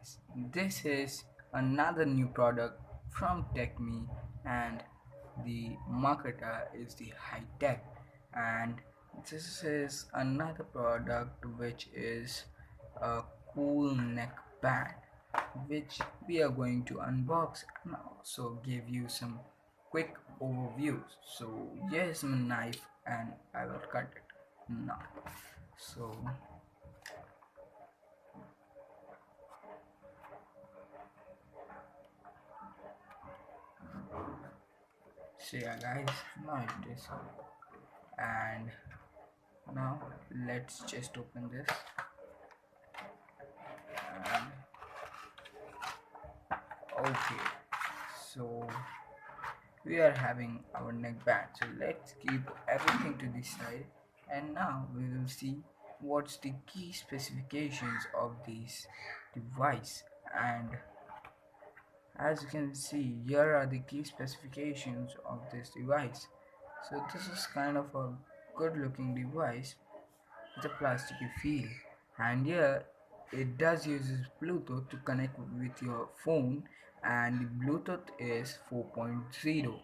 guys, this is another new product from TechMe, and the marketer is the high tech, and this is another product which is a cool neck band, which we are going to unbox and also give you some quick overviews. So here's my knife and I will cut it now. So yeah guys, now it is, and now let's just open this. And okay, so we are having our neck band, so let's keep everything to the side, and now we will see what's the key specifications of this device. And as you can see, here are the key specifications of this device. So this is kind of a good looking device with a plasticky feel, and here it does uses Bluetooth to connect with your phone, and the Bluetooth is 4.0.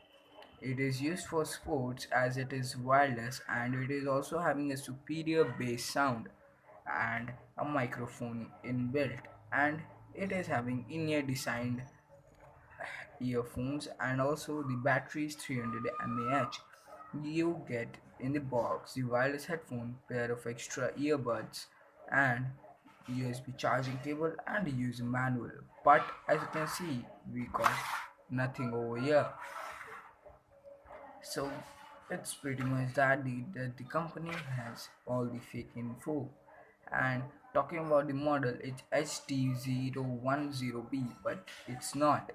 It is used for sports as it is wireless, and it is also having a superior bass sound and a microphone inbuilt, and it is having in-ear designed earphones, and also the battery is 300 mAh. You get in the box the wireless headphone, pair of extra earbuds, and USB charging cable and a user manual. But as you can see, we got nothing over here. So it's pretty much that the company has all the fake info. And talking about the model, it's HT010B, but it's not.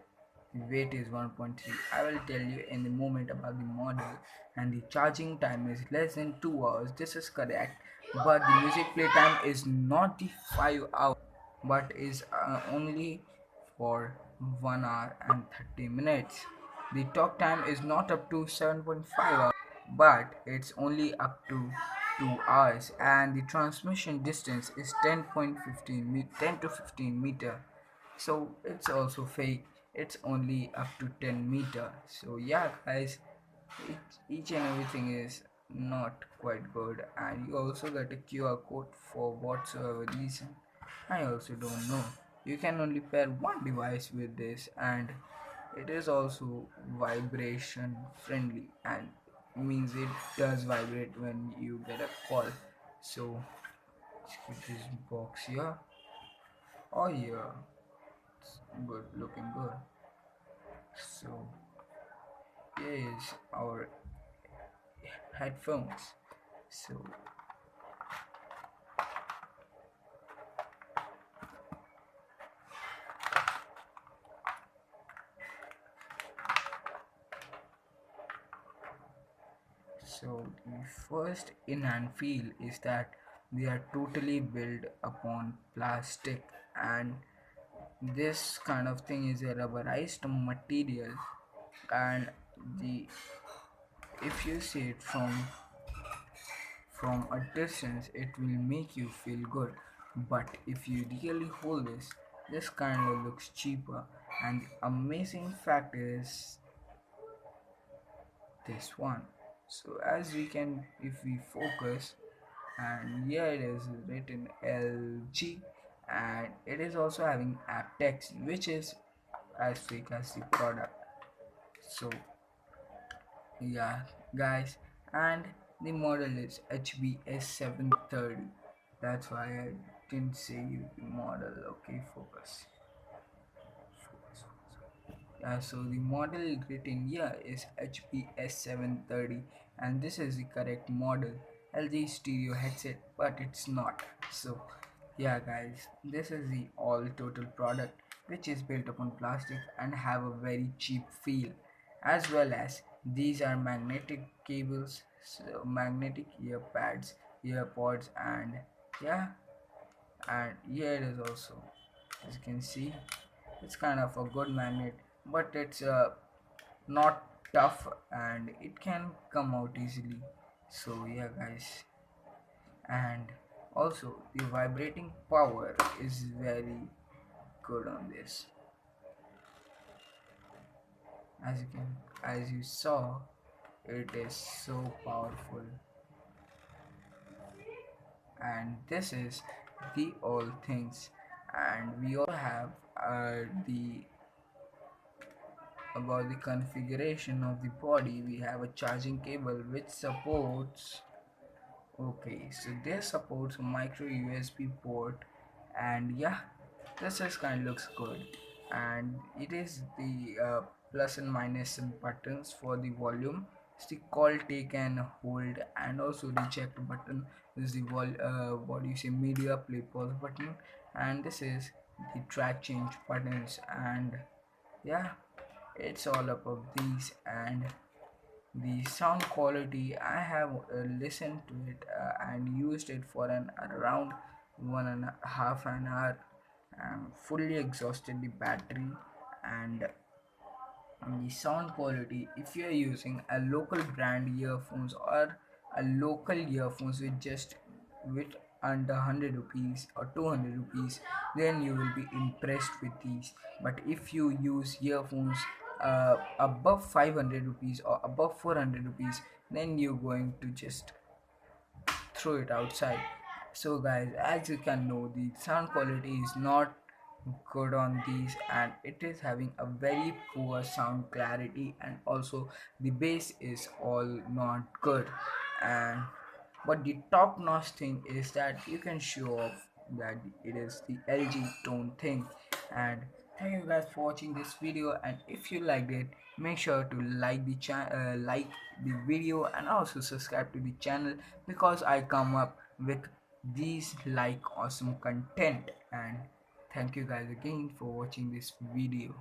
The weight is 1.3. I will tell you in a moment about the model, and the charging time is less than 2 hours. This is correct, but the music play time is not the 5 hours, but is only for 1 hour and 30 minutes. The talk time is not up to 7.5 hours, but it's only up to 2 hours, and the transmission distance is 10 to 15 meter. So it's also fake, it's only up to 10 meter. So yeah guys, each and everything is not quite good, and you also get a QR code for whatsoever reason. I also don't know. You can only pair one device with this, and it is also vibration friendly, and means it does vibrate when you get a call. So let's keep this box here. Oh yeah, it's good, looking good. So here is our headphones. So the first in hand feel is that they are totally built upon plastic, and this kind of thing is a rubberized material, and the if you see it from a distance it will make you feel good, but if you really hold this kind of looks cheaper. And the amazing fact is this one. So as we can, if we focus, and here it is written LG, and it is also having app text which is as fake as the product. So yeah guys, and the model is HBS730. That's why I didn't say you the model. Okay, focus. Yeah, so the model written here is HBS730, and this is the correct model LG stereo headset, but it's not. So yeah guys, this is the all total product which is built upon plastic and have a very cheap feel, as well as these are magnetic cables, so magnetic earpods, and yeah, and here it is also, as you can see, it's kind of a good magnet, but it's not tough and it can come out easily. So yeah guys, and also the vibrating power is very good on this. As you saw, it is so powerful, and this is the all things. And we also have the about the configuration of the body. We have a charging cable which supports, okay, so this supports a micro USB port, and yeah, this is kind of looks good. And it is the plus and minus buttons for the volume. It's the call, take and hold, and also the check button is the what do you say, media play pause button, and this is the track change buttons. And yeah, it's all about these. And the sound quality, I have listened to it and used it for an around 1.5 an hour. I'm fully exhausted the battery. And the sound quality, if you're using a local brand earphones or a local earphones with just with under 100 rupees or 200 rupees, then you will be impressed with these. But if you use earphones above 500 rupees or above 400 rupees, then you're going to just throw it outside. So guys, as you can know, the sound quality is not good on these, and it is having a very poor sound clarity, and also the bass is all not good. And but the top notch thing is that you can show off that it is the LG tone thing. And thank you guys for watching this video, and if you liked it, make sure to like the video and also subscribe to the channel, because I come up with these like awesome content. And thank you guys again for watching this video.